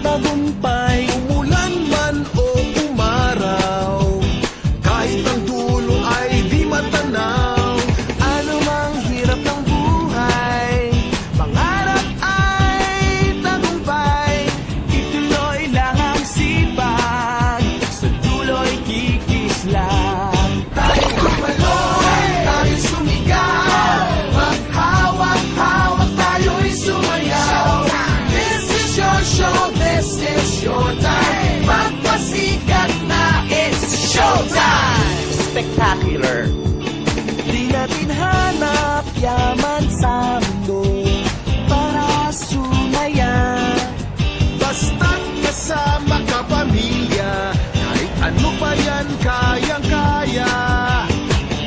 tagumpay, umulan man o umaraw, kahit ang dulo ay di matanaw. Ano mang hirap ng buhay, pangarap ay tagumpay, ituloy lang ang sipag, sa dulo'y kikislang. Tayo gumaloy, tayo sumigaw, maghawak-hawak tayo'y sumayaw. This is your show, this is your time, magpasikat na, it's showtime. Spectacular. Di natin hanap yaman sa mundo para sumaya, basta't kasama ka pamilya, kahit ano pa yan kayang-kaya.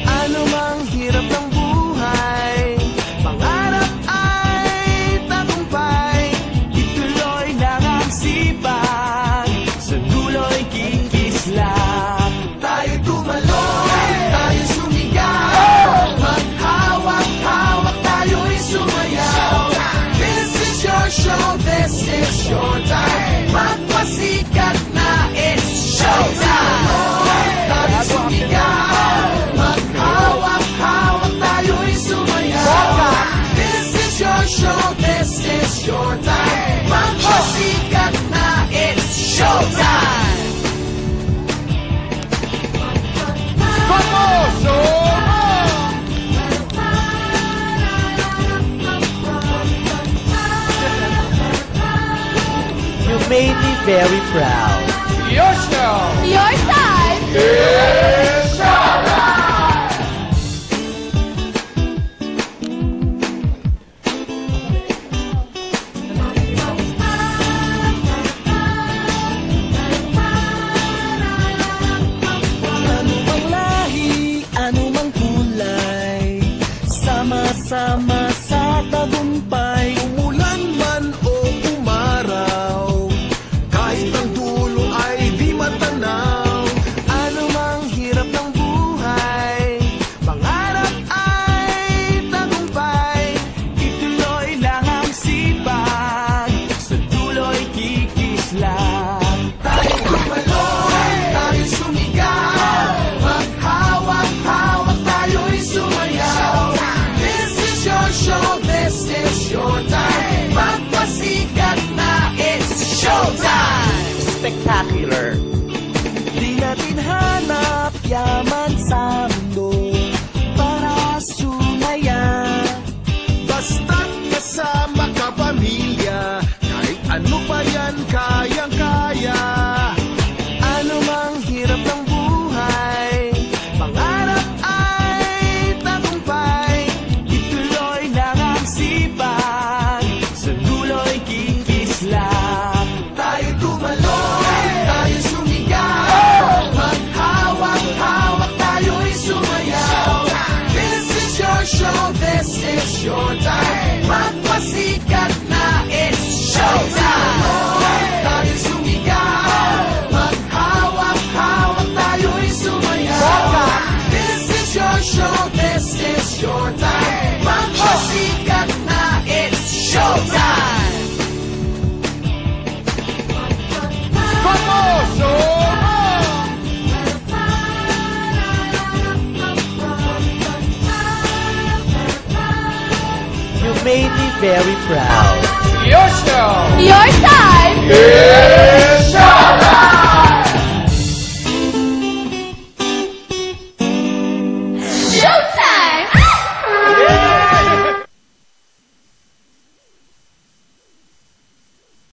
Ano mang hirap ng buhay, pangarap ay tagumpay, ituloy lang ang sipag, sa dulo'y kikislang. Tayo tumaloy, tayo sumigaw, maghawak-hawak tayo'y sumayaw. This is your show, this is your time, magpasikat na, it's showtime. Tayo sumigaw, maghawak-hawak tayo'y sumayaw. This is your show, this is your time, magpasikat na, it's showtime. You made me very proud. Your show. Your time! It's showtime. Ano mang lahi, ano mang kulay, sama-sama sa tagumpay, umulan man o umaraw, kahit ang dulo ay di matanaw. Ano mang hirap ng buhay, pangarap ay tagumpay, ituloy lang ang sipag, sa dulo'y kikislang. Tayo gumaloy, tayo sumigaw, maghawak-hawak tayo'y sumayaw. This is your show, this is your time, magpasikat na, it's showtime. Spectacular. Di natin hanap yaman sa mundo para sumaya, basta't kasama ka pamilya, kahit ano pa yan kayang-kaya. Ano mang hirap ng buhay, pangarap ay tagumpay, ituloy lang ang sipag, sa dulo'y kikislang. Tayo tumaloy, tayo sumigaw, maghawak-hawak tayo'y sumayaw. This is your show, this is your time, magpasikat na, it's showtime. Tayo sumigaw, maghawak-hawak tayo'y sumayaw. This is your show, this is your time, magpasikat na, it's showtime. You made me very proud. Your show. Your time! It's